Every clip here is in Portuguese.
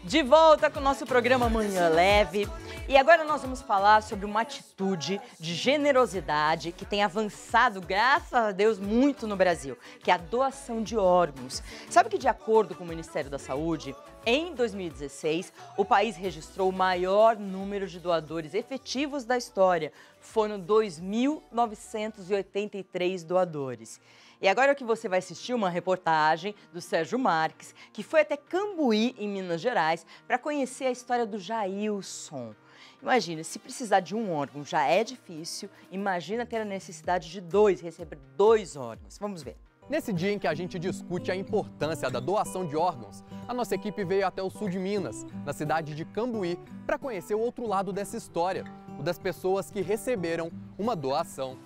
De volta com o nosso programa Manhã Leve. E agora nós vamos falar sobre uma atitude de generosidade que tem avançado, graças a Deus, muito no Brasil, que é a doação de órgãos. Sabe que, de acordo com o Ministério da Saúde, em 2016, o país registrou o maior número de doadores efetivos da história. Foram 2.983 doadores. E agora que você vai assistir uma reportagem do Sérgio Marques, que foi até Cambuí, em Minas Gerais, para conhecer a história do Jailson. Imagina, se precisar de um órgão já é difícil, imagina ter a necessidade de receber 2 órgãos. Vamos ver. Nesse dia em que a gente discute a importância da doação de órgãos, a nossa equipe veio até o sul de Minas, na cidade de Cambuí, para conhecer o outro lado dessa história, o das pessoas que receberam uma doação.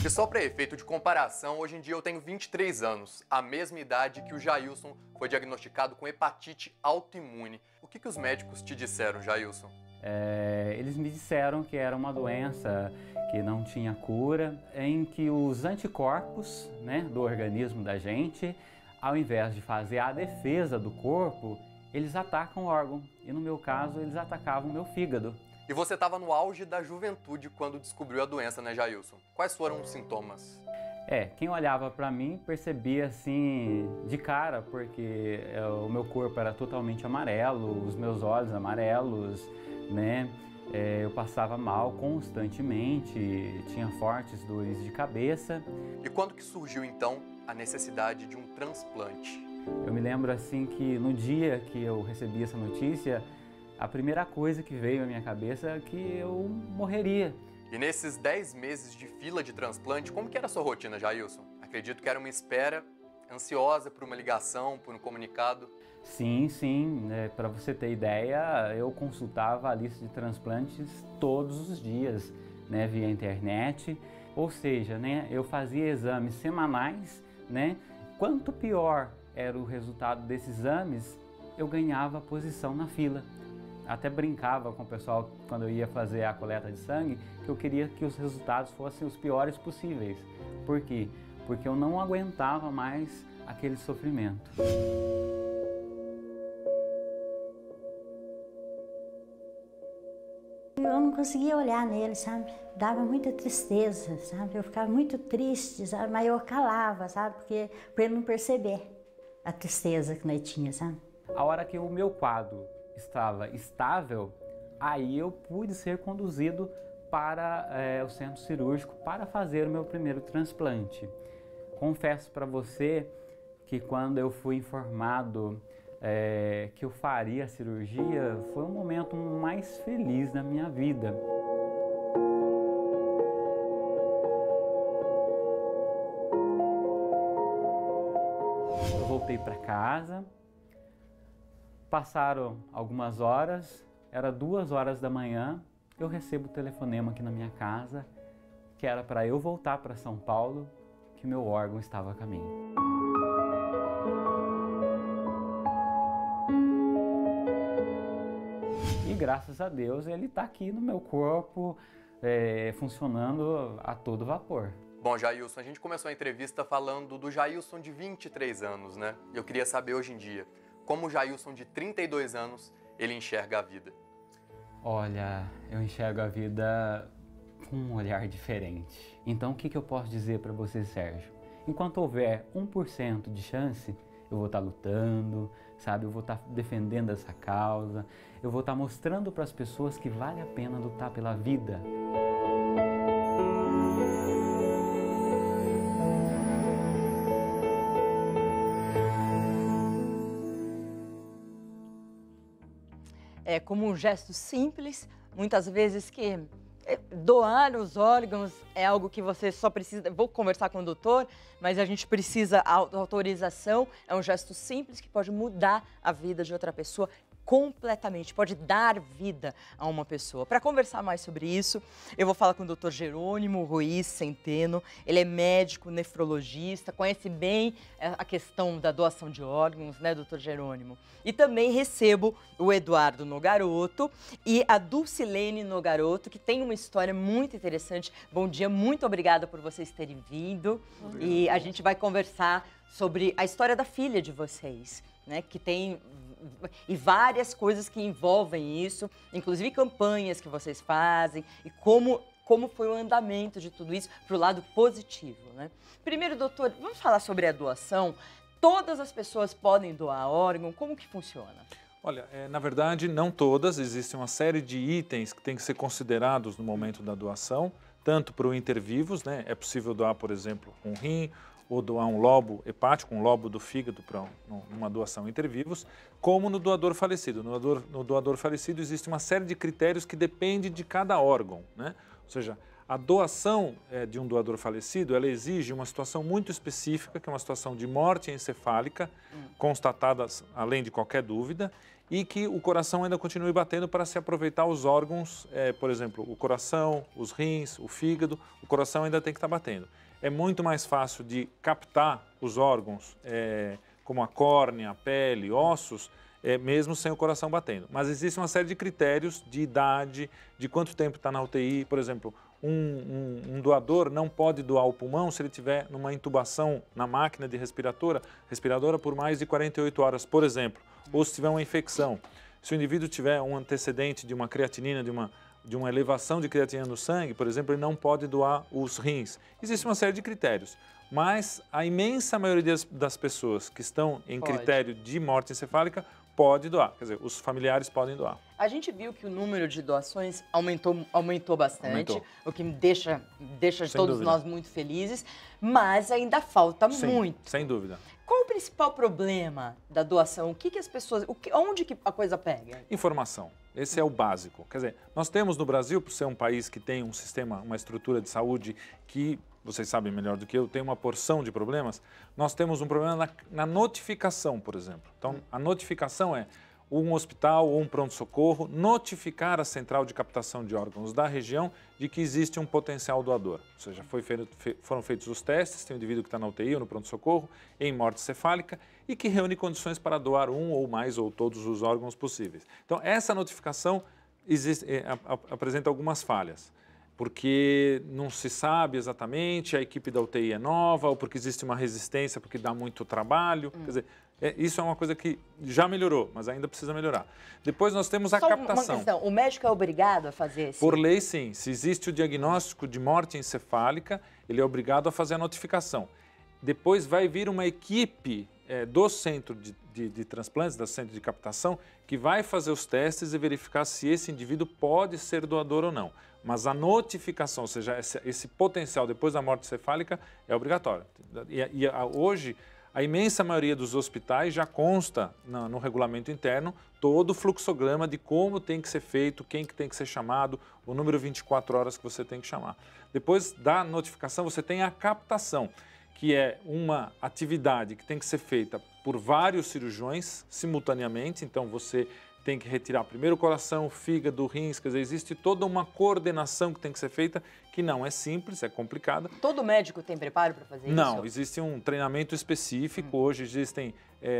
E só para efeito de comparação, hoje em dia eu tenho 23 anos, a mesma idade que o Jailson foi diagnosticado com hepatite autoimune. O que os médicos te disseram, Jailson? Eles me disseram que era uma doença que não tinha cura, em que os anticorpos, do organismo da gente, ao invés de fazer a defesa do corpo, eles atacam o órgão. E no meu caso, eles atacavam o meu fígado. E você estava no auge da juventude quando descobriu a doença, né, Jailson? Quais foram os sintomas? Quem olhava para mim percebia assim de cara, porque o meu corpo era totalmente amarelo, os meus olhos amarelos, eu passava mal constantemente, tinha fortes dores de cabeça. E quando que surgiu então a necessidade de um transplante? Eu me lembro assim que no dia que eu recebi essa notícia, a primeira coisa que veio à minha cabeça é que eu morreria. E nesses 10 meses de fila de transplante, como que era a sua rotina, Jailson? Acredito que era uma espera ansiosa por uma ligação, por um comunicado. Sim. Para você ter ideia, eu consultava a lista de transplantes todos os dias, via internet. Ou seja, eu fazia exames semanais, Quanto pior era o resultado desses exames, eu ganhava posição na fila. Até brincava com o pessoal quando eu ia fazer a coleta de sangue, que eu queria que os resultados fossem os piores possíveis. Por quê? Porque eu não aguentava mais aquele sofrimento. Eu não conseguia olhar nele, sabe? Dava muita tristeza, sabe? Eu ficava muito triste, sabe? Mas eu calava, sabe? Porque para ele não perceber a tristeza que nós tinha, sabe? A hora que o meu quadro estava estável, aí eu pude ser conduzido para o centro cirúrgico para fazer o meu primeiro transplante. Confesso para você que quando eu fui informado que eu faria a cirurgia, foi o momento mais feliz da minha vida. Eu voltei para casa. Passaram algumas horas, era 2 horas da manhã, eu recebo o telefonema aqui na minha casa, que era para eu voltar para São Paulo, que meu órgão estava a caminho. E graças a Deus ele está aqui no meu corpo, funcionando a todo vapor. Bom, Jailson, a gente começou a entrevista falando do Jailson de 23 anos, Eu queria saber hoje em dia, como o Jailson de 32 anos, ele enxerga a vida? Olha, eu enxergo a vida com um olhar diferente. Então, o que eu posso dizer para você, Sérgio? Enquanto houver 1% de chance, eu vou estar lutando, sabe? Eu vou estar defendendo essa causa, eu vou estar mostrando para as pessoas que vale a pena lutar pela vida. É como um gesto simples, muitas vezes que doar os órgãos é algo que você só precisa... Vou conversar com o doutor, mas a gente precisa... A autorização é um gesto simples que pode mudar a vida de outra pessoa. completamente, pode dar vida a uma pessoa. Para conversar mais sobre isso, eu vou falar com o Dr. Jerônimo Ruiz Centeno. Ele é médico nefrologista, conhece bem a questão da doação de órgãos, né, Dr. Jerônimo? E também recebo o Eduardo Nogaroto e a Dulcilene Nogaroto, que tem uma história muito interessante. Bom dia, muito obrigada por vocês terem vindo. E a gente vai conversar sobre a história da filha de vocês, né, que tem e várias coisas que envolvem isso, inclusive campanhas que vocês fazem e como foi o andamento de tudo isso para o lado positivo, né? Primeiro, doutor, vamos falar sobre a doação. Todas as pessoas podem doar órgão? Como que funciona? Olha, na verdade, não todas. Existe uma série de itens que têm que ser considerados no momento da doação, tanto para o intervivos, né? É possível doar, por exemplo, um rim, ou doar um lobo hepático, um lobo do fígado para uma doação intervivos, como no doador falecido. No doador falecido existe uma série de critérios que depende de cada órgão, né? Ou seja, a doação de um doador falecido, ela exige uma situação muito específica, que é uma situação de morte encefálica, constatada além de qualquer dúvida, e que o coração ainda continue batendo para se aproveitar os órgãos, por exemplo, o coração, os rins, o fígado, o coração ainda tem que estar batendo. É muito mais fácil de captar os órgãos, como a córnea, a pele, ossos, mesmo sem o coração batendo. Mas existe uma série de critérios de idade, de quanto tempo está na UTI. Por exemplo, um doador não pode doar o pulmão se ele estiver numa intubação na máquina de respiradora por mais de 48 horas, por exemplo. Ou se tiver uma infecção. Se o indivíduo tiver um antecedente de uma creatinina, de uma elevação de creatinina no sangue, por exemplo, ele não pode doar os rins. Existe uma série de critérios, mas a imensa maioria das pessoas que estão em critério de morte encefálica pode doar, quer dizer, os familiares podem doar. A gente viu que o número de doações aumentou bastante, o que deixa todos nós muito felizes, mas ainda falta muito. Sem dúvida. Qual o principal problema da doação? O que as pessoas, onde que a coisa pega? Informação. Esse é o básico. Quer dizer, nós temos no Brasil, por ser um país que tem um sistema, uma estrutura de saúde que, vocês sabem melhor do que eu, tem uma porção de problemas, nós temos um problema na notificação, por exemplo. Então, a notificação é um hospital ou um pronto-socorro notificar a central de captação de órgãos da região de que existe um potencial doador. Ou seja, foram feitos os testes, tem um indivíduo que está na UTI ou no pronto-socorro, em morte cefálica, e que reúne condições para doar um ou mais ou todos os órgãos possíveis. Então, essa notificação apresenta algumas falhas, porque não se sabe exatamente, a equipe da UTI é nova, ou porque existe uma resistência, porque dá muito trabalho. Quer dizer, isso é uma coisa que já melhorou, mas ainda precisa melhorar. Depois nós temos a captação. Uma questão, o médico é obrigado a fazer isso? Por lei, sim. Se existe o diagnóstico de morte encefálica, ele é obrigado a fazer a notificação. Depois vai vir uma equipe do centro de transplantes, do centro de captação, que vai fazer os testes e verificar se esse indivíduo pode ser doador ou não. Mas a notificação, ou seja, esse potencial depois da morte encefálica é obrigatório. E hoje, a imensa maioria dos hospitais já consta no regulamento interno todo o fluxograma de como tem que ser feito, quem que tem que ser chamado, o número 24 horas que você tem que chamar. Depois da notificação, você tem a captação, que é uma atividade que tem que ser feita por vários cirurgiões simultaneamente. Então, você tem que retirar primeiro o coração, o fígado, o rins, quer dizer, existe toda uma coordenação que tem que ser feita, que não é simples, é complicada. Todo médico tem preparo para fazer isso? Não, existe um treinamento específico, hoje existem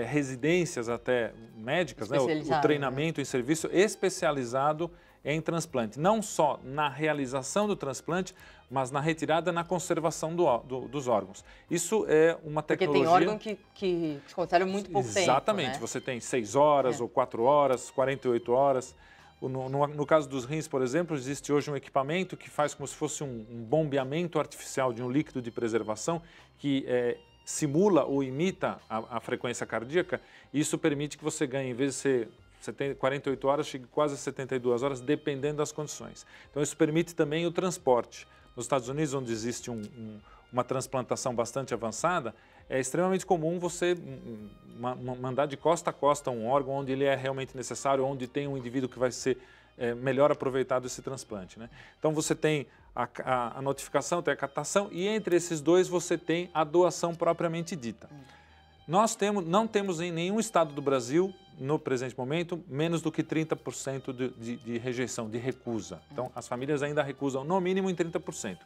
residências até médicas, né? O treinamento em serviço especializado em transplante, não só na realização do transplante, mas na retirada e na conservação dos órgãos. Isso é uma tecnologia... Porque tem órgão que se conserva muito pouco tempo, exatamente, né? Você tem 6 horas ou 4 horas, 48 horas. No caso dos rins, por exemplo, existe hoje um equipamento que faz como se fosse um bombeamento artificial de um líquido de preservação que simula ou imita a frequência cardíaca. E isso permite que você ganhe, em vez de ser... Você tem 48 horas, chega quase a 72 horas, dependendo das condições. Então, isso permite também o transporte. Nos Estados Unidos, onde existe uma transplantação bastante avançada, é extremamente comum você mandar de costa a costa um órgão onde ele é realmente necessário, onde tem um indivíduo que vai ser melhor aproveitado esse transplante, né? Então, você tem a notificação, tem a captação, e entre esses dois você tem a doação propriamente dita. não temos em nenhum estado do Brasil, no presente momento, menos do que 30% de rejeição, de recusa. Então, as famílias ainda recusam no mínimo em 30%.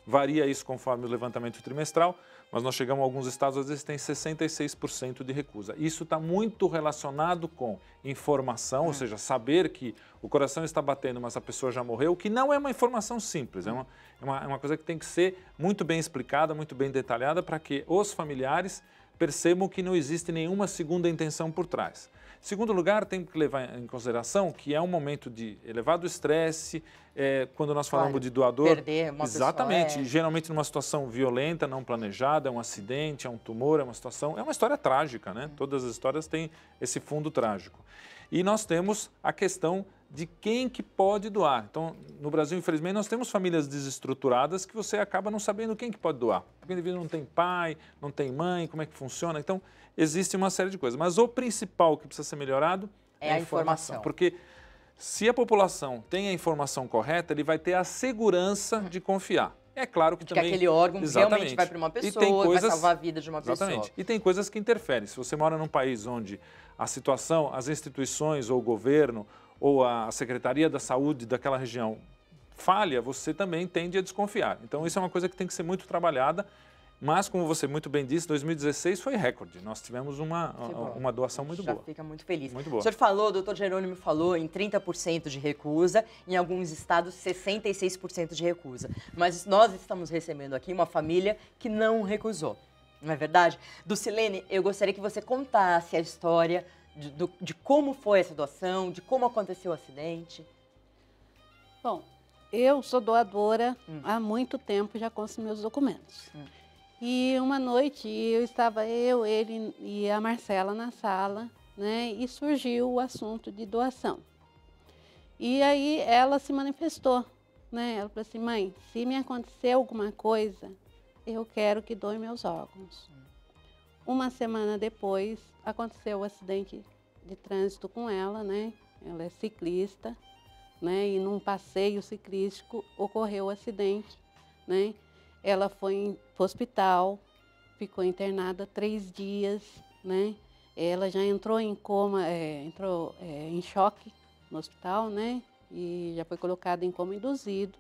Varia isso conforme o levantamento trimestral, mas nós chegamos a alguns estados, às vezes tem 66% de recusa. Isso está muito relacionado com informação, ou seja, saber que o coração está batendo, mas a pessoa já morreu, que não é uma informação simples, é uma coisa que tem que ser muito bem explicada, muito bem detalhada, para que os familiares percebam que não existe nenhuma segunda intenção por trás. Em segundo lugar, tem que levar em consideração que é um momento de elevado estresse, quando nós falamos de doador... Perder uma exatamente, pessoa, geralmente numa situação violenta, não planejada, é um acidente, é um tumor, é uma história trágica, né? Todas as histórias têm esse fundo trágico. E nós temos a questão de quem que pode doar. Então, no Brasil, infelizmente, nós temos famílias desestruturadas que você acaba não sabendo quem que pode doar. Porque o indivíduo não tem pai, não tem mãe, como é que funciona. Então, existe uma série de coisas. Mas o principal que precisa ser melhorado é a informação. Porque se a população tem a informação correta, ele vai ter a segurança de confiar. É claro que também... Que aquele órgão realmente vai para uma pessoa, vai salvar a vida de uma pessoa. E tem coisas que interferem. Se você mora num país onde a situação, as instituições ou o governo ou a Secretaria da Saúde daquela região falha, você também tende a desconfiar. Então, isso é uma coisa que tem que ser muito trabalhada, mas, como você muito bem disse, 2016 foi recorde. Nós tivemos uma doação muito boa. Já fica muito feliz. Muito boa. O senhor falou, o doutor Jerônimo falou em 30% de recusa, em alguns estados 66% de recusa. Mas nós estamos recebendo aqui uma família que não recusou, não é verdade? Dulcilene, eu gostaria que você contasse a história de como foi essa doação, de como aconteceu o acidente. Bom, eu sou doadora há muito tempo, já com os meus documentos. E uma noite estava ele e a Marcela na sala, né? E surgiu o assunto de doação. E aí ela se manifestou, né? Ela falou assim: mãe, se me acontecer alguma coisa, eu quero que doe meus órgãos. Uma semana depois, aconteceu o acidente de trânsito com ela, né? Ela é ciclista, né? E num passeio ciclístico ocorreu o acidente, né? Ela foi para o hospital, ficou internada 3 dias, né? Ela já entrou em coma, entrou em choque no hospital, né? E já foi colocada em coma induzido,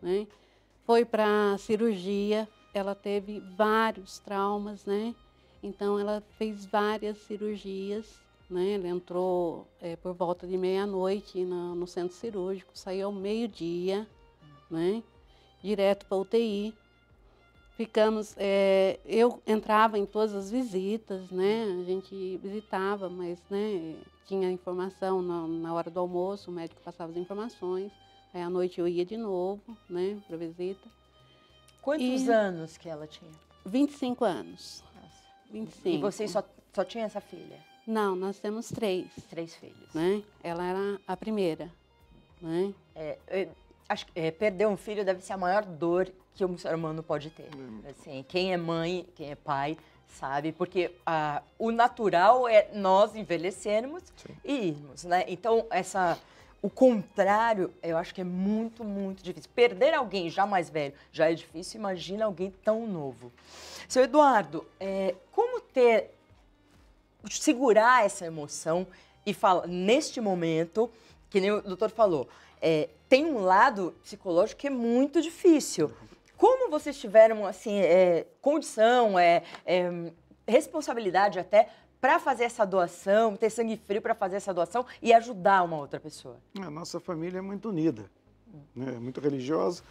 né? Foi para a cirurgia, ela teve vários traumas, né? Então, ela fez várias cirurgias, né? Ela entrou por volta de meia-noite no centro cirúrgico, saiu ao meio-dia, né? Direto para a UTI. Ficamos, eu entrava em todas as visitas, né? A gente visitava, mas, né, tinha informação na hora do almoço, o médico passava as informações. Aí à noite eu ia de novo, né, para visita. Quantos anos que ela tinha? 25 anos. Nossa. 25. E vocês só tinham essa filha? Não, nós temos 3. 3 filhos. Né? Ela era a primeira, né? Acho que perder um filho deve ser a maior dor que um ser humano pode ter. Assim, quem é mãe, quem é pai, sabe? Porque o natural é nós envelhecermos e irmos, né? Então, o contrário, eu acho que é muito, muito difícil. Perder alguém já mais velho já é difícil, imagina alguém tão novo. Seu Eduardo, como segurar essa emoção e falar, neste momento, que nem o doutor falou, tem um lado psicológico que é muito difícil. Como vocês tiveram, assim, condição, responsabilidade até para fazer essa doação, ter sangue frio para fazer essa doação e ajudar uma outra pessoa? A nossa família é muito unida, né? Muito religiosa.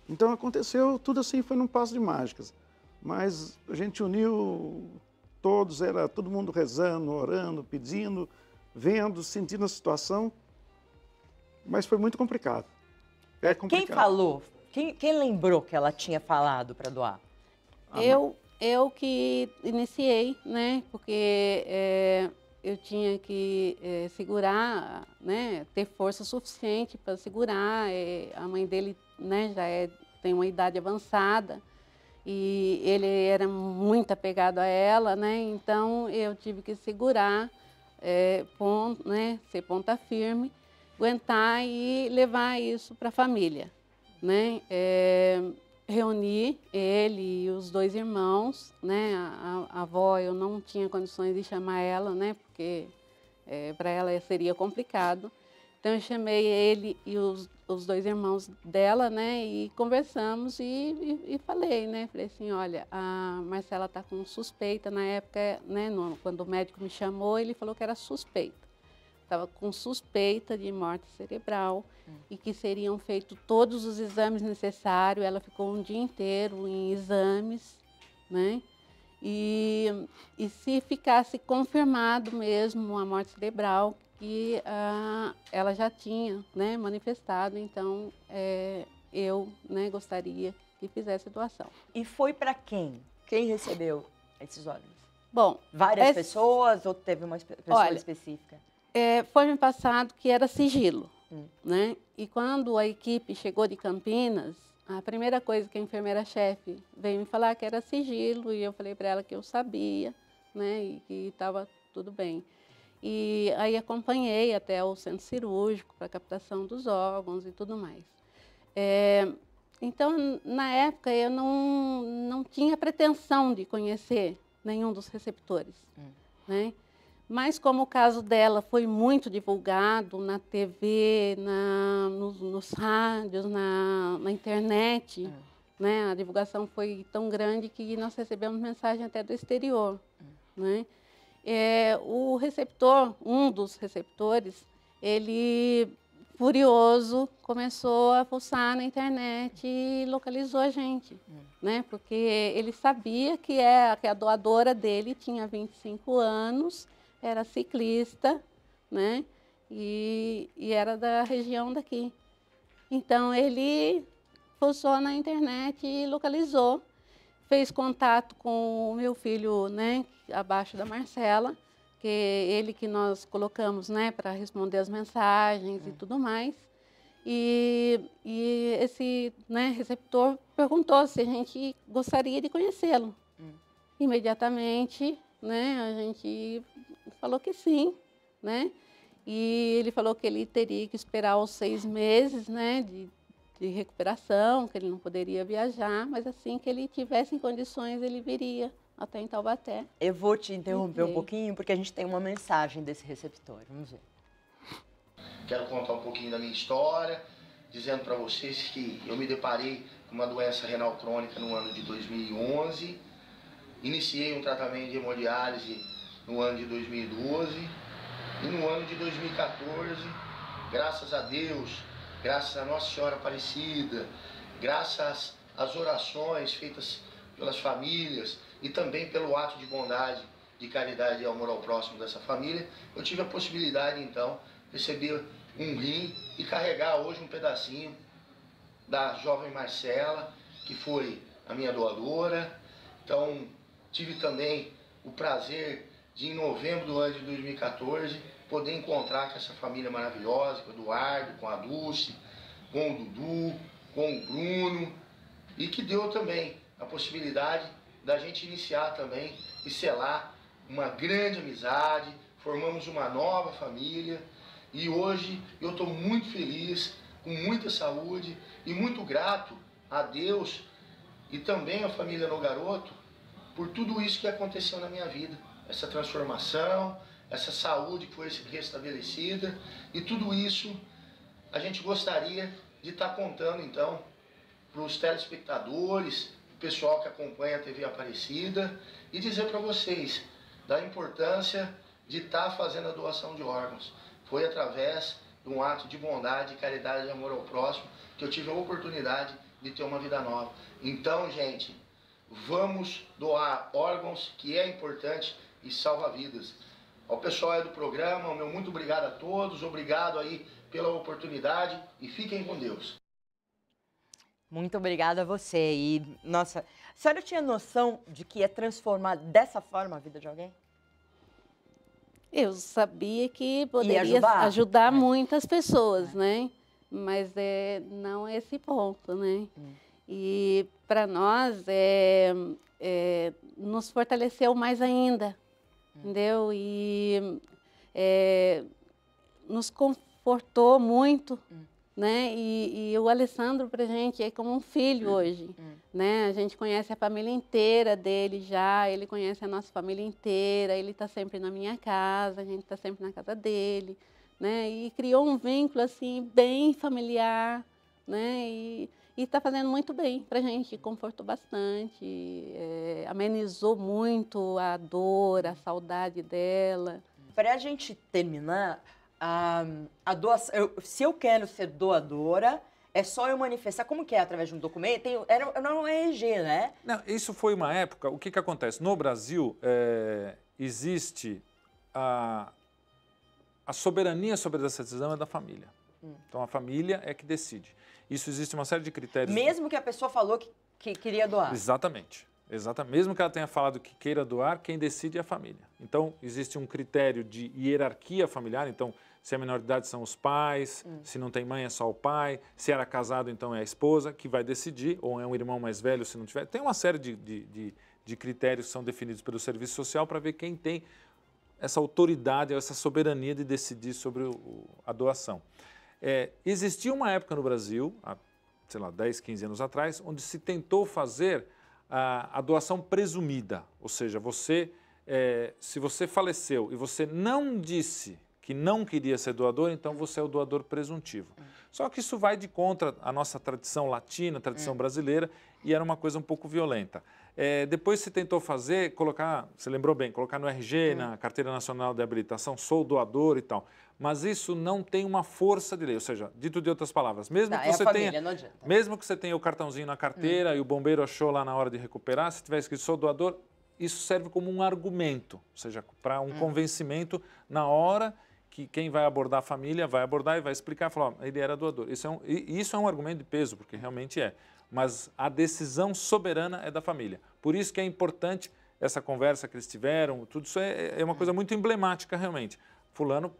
Então aconteceu, tudo assim foi num passo de mágicas. Mas a gente uniu todos, era todo mundo rezando, orando, pedindo, vendo, sentindo a situação. Mas foi muito complicado. É complicado. Quem falou? Quem lembrou que ela tinha falado para doar? Eu que iniciei, né? Porque eu tinha que segurar, né? Ter força suficiente para segurar. A mãe dele, né? Já tem uma idade avançada e ele era muito apegado a ela, né? Então eu tive que segurar, né? Ser ponta firme, aguentar e levar isso para a família, né? reuni ele e os 2 irmãos, né? A avó, eu não tinha condições de chamar ela, né? Porque para ela seria complicado. Então, eu chamei ele e os 2 irmãos dela, né? E conversamos e falei, né? Falei assim, olha, a Marcela está com suspeita. Na época, né? Quando o médico me chamou, ele falou que era suspeita. Estava com suspeita de morte cerebral e que seriam feitos todos os exames necessários. Ela ficou um dia inteiro em exames, né? E se ficasse confirmado mesmo a morte cerebral, que ela já tinha, né, manifestado, então eu, né, gostaria que fizesse a doação. E foi para quem? Quem recebeu esses órgãos? Bom, Várias pessoas ou teve uma pessoa específica? Foi me passado que era sigilo, né? E quando a equipe chegou de Campinas, a primeira coisa que a enfermeira-chefe veio me falar que era sigilo, e eu falei para ela que eu sabia, né, e que estava tudo bem. E aí acompanhei até o centro cirúrgico para captação dos órgãos e tudo mais. Então, na época, eu não tinha pretensão de conhecer nenhum dos receptores, né? Mas como o caso dela foi muito divulgado na TV, nos rádios, na internet, né? A divulgação foi tão grande que nós recebemos mensagem até do exterior, né? O receptor, um dos receptores, ele, furioso, começou a fuçar na internet e localizou a gente, né? Porque ele sabia que a doadora dele tinha 25 anos, era ciclista, né? E era da região daqui. Então, ele fuçou na internet e localizou. Fez contato com o meu filho, né, abaixo da Marcela, que é ele que nós colocamos, né, para responder as mensagens e tudo mais. E esse, né, receptor perguntou se a gente gostaria de conhecê-lo. Imediatamente, né, a gente falou que sim, né? E ele falou que ele teria que esperar os 6 meses, né, de recuperação, que ele não poderia viajar, mas assim que ele tivesse em condições, ele viria até em Taubaté. Eu vou te interromper um pouquinho, porque a gente tem uma mensagem desse receptor. Vamos ver. Quero contar um pouquinho da minha história, dizendo para vocês que eu me deparei com uma doença renal crônica no ano de 2011, iniciei um tratamento de hemodiálise no ano de 2012 e no ano de 2014, graças a Deus, graças a Nossa Senhora Aparecida, graças às orações feitas pelas famílias e também pelo ato de bondade, de caridade e amor ao próximo dessa família, eu tive a possibilidade, então, de receber um rim e carregar hoje um pedacinho da jovem Marcela, que foi a minha doadora. Então, tive também o prazer de, em novembro do ano de 2014, poder encontrar com essa família maravilhosa, com o Eduardo, com a Dulce, com o Dudu, com o Bruno, e que deu também a possibilidade da gente iniciar também e selar uma grande amizade, formamos uma nova família, e hoje eu estou muito feliz, com muita saúde e muito grato a Deus e também à família Nogaroto por tudo isso que aconteceu na minha vida, essa transformação, essa saúde que foi restabelecida, e tudo isso a gente gostaria de estar contando então para os telespectadores, o pessoal que acompanha a TV Aparecida, e dizer para vocês da importância de estar fazendo a doação de órgãos. Foi através de um ato de bondade, caridade e amor ao próximo que eu tive a oportunidade de ter uma vida nova. Então, gente, vamos doar órgãos, que é importante e salva vidas. Ao pessoal aí do programa, o meu muito obrigado a todos, obrigado aí pela oportunidade e fiquem com Deus. Muito obrigada a você. E, nossa, a senhora tinha noção de que ia transformar dessa forma a vida de alguém? Eu sabia que poderia ajudar muitas pessoas, né? Mas não é esse ponto, né? E para nós nos fortaleceu mais ainda, entendeu? E nos confortou muito, né? E o Alessandro para a gente é como um filho hoje, né? A gente conhece a família inteira dele já, ele conhece a nossa família inteira, ele está sempre na minha casa, a gente está sempre na casa dele, né? E criou um vínculo assim bem familiar, né? E está fazendo muito bem para a gente, confortou bastante, amenizou muito a dor, a saudade dela. Para a gente terminar, a doação, se eu quero ser doadora, é só eu manifestar. Como que é? Através de um documento? Era um RG, né? Não, isso foi uma época, o que que acontece? No Brasil, existe a soberania sobre essa decisão é da família. Então, a família é que decide. Isso existe uma série de critérios. Mesmo que a pessoa falou que queria doar. Exatamente. Mesmo que ela tenha falado que queira doar, quem decide é a família. Então, existe um critério de hierarquia familiar. Então, se a minoridade são os pais, se não tem mãe é só o pai, se era casado, então é a esposa que vai decidir, ou é um irmão mais velho se não tiver. Tem uma série de critérios que são definidos pelo serviço social para ver quem tem essa autoridade, essa soberania de decidir sobre a doação. Existia uma época no Brasil, há, sei lá, 10, 15 anos atrás, onde se tentou fazer a doação presumida. Ou seja, se você faleceu e você não disse que não queria ser doador, então você é o doador presuntivo. Só que isso vai de contra a nossa tradição latina, tradição brasileira, e era uma coisa um pouco violenta. Depois se tentou colocar, você lembrou bem, colocar no RG, na Carteira Nacional de Habilitação, sou doador e tal. Mas isso não tem uma força de lei, ou seja, dito de outras palavras, mesmo que você tenha o cartãozinho na carteira e o bombeiro achou lá na hora de recuperar, se tiver escrito sou doador, isso serve como um argumento, ou seja, para um convencimento na hora que quem vai abordar a família vai abordar e vai explicar, falar, ele era doador. Isso é um argumento de peso, porque realmente é. Mas a decisão soberana é da família. Por isso que é importante essa conversa que eles tiveram, tudo isso é uma coisa muito emblemática realmente. Fulano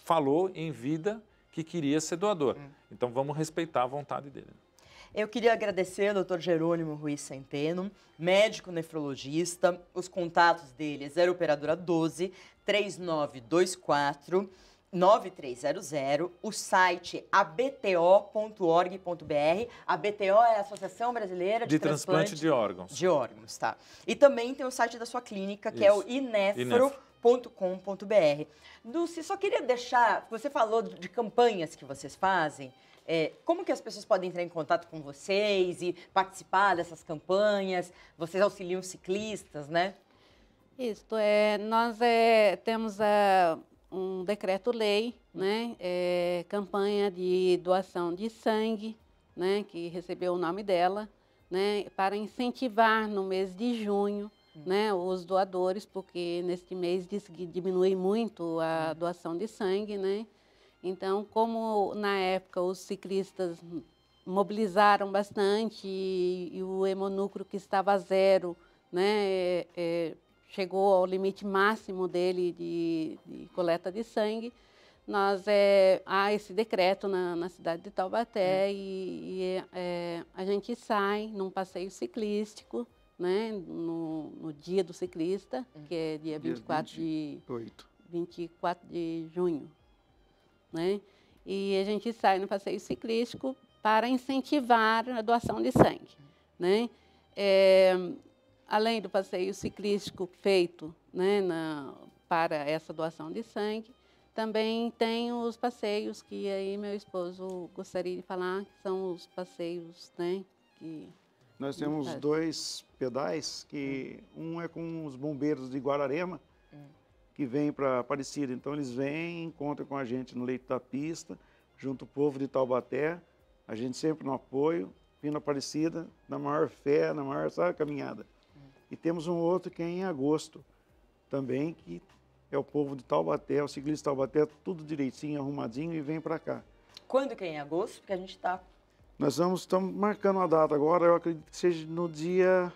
falou em vida que queria ser doador. Então vamos respeitar a vontade dele. Eu queria agradecer ao Dr. Jerônimo Ruiz Centeno, médico nefrologista. Os contatos dele é 0 operadora 12 3924 9300, o site abto.org.br. A BTO é a Associação Brasileira de Transplante de Órgãos. De órgãos, tá. E também tem o site da sua clínica, que é o inefro.com.br. Dulce, só queria deixar, você falou de campanhas que vocês fazem, como que as pessoas podem entrar em contato com vocês e participar dessas campanhas? Vocês auxiliam ciclistas, né? Isso, nós temos um decreto-lei, né, campanha de doação de sangue, né, que recebeu o nome dela, né, para incentivar no mês de junho, né, os doadores, porque neste mês diminui muito a doação de sangue, né. Então, como na época os ciclistas mobilizaram bastante e o hemonúcleo que estava a 0, né, chegou ao limite máximo dele de coleta de sangue, há esse decreto na cidade de Taubaté e a gente sai num passeio ciclístico, né, no dia do ciclista, que é dia 24 de junho. Né? E a gente sai no passeio ciclístico para incentivar a doação de sangue. Né? Além do passeio ciclístico feito, né, para essa doação de sangue, também tem os passeios que aí meu esposo gostaria de falar, que são os passeios, né, que... Nós temos 2 pedais, que um é com os bombeiros de Guararema, que vêm para Aparecida. Então, eles vêm, encontram com a gente no leito da pista, junto ao povo de Taubaté, a gente sempre no apoio, vindo Aparecida, na maior fé, na maior caminhada. E temos um outro que é em agosto, também, que é o povo de Taubaté, o ciclista de Taubaté, tudo direitinho, arrumadinho, e vem para cá. Quando que é em agosto? Porque a gente está... Nós estamos marcando uma data agora, eu acredito que seja no dia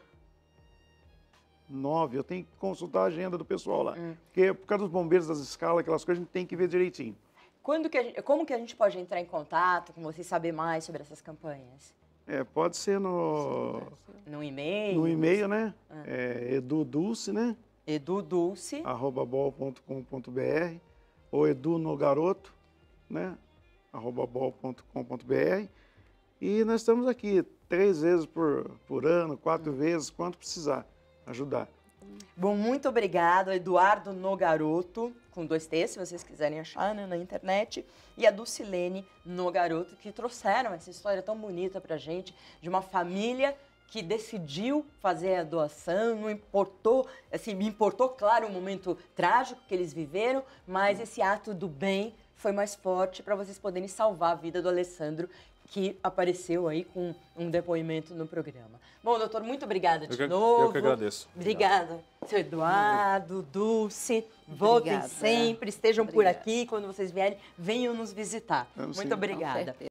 9, eu tenho que consultar a agenda do pessoal lá. Porque por causa dos bombeiros, das escalas, aquelas coisas, a gente tem que ver direitinho. Como que a gente pode entrar em contato com vocês, saber mais sobre essas campanhas? Pode ser no e-mail. No e-mail, né? Edudulce, né? edudulce @bol.com.br ou edunogaroto, né? @bol.com.br. E nós estamos aqui 3 vezes por ano, 4 vezes, quanto precisar ajudar. Bom, muito obrigado, Eduardo Nogaroto, com 2 T's, se vocês quiserem achar, né, na internet, e a Dulcilene Nogaroto, que trouxeram essa história tão bonita pra gente, de uma família que decidiu fazer a doação, não importou, assim, me importou, claro, o momento trágico que eles viveram, mas esse ato do bem foi mais forte para vocês poderem salvar a vida do Alessandro, que apareceu aí com um depoimento no programa. Bom, doutor, muito obrigada de novo. Eu que agradeço. Obrigada, seu Eduardo, Dulce. Voltem sempre, estejam por aqui. Quando vocês vierem, venham nos visitar. Muito obrigada.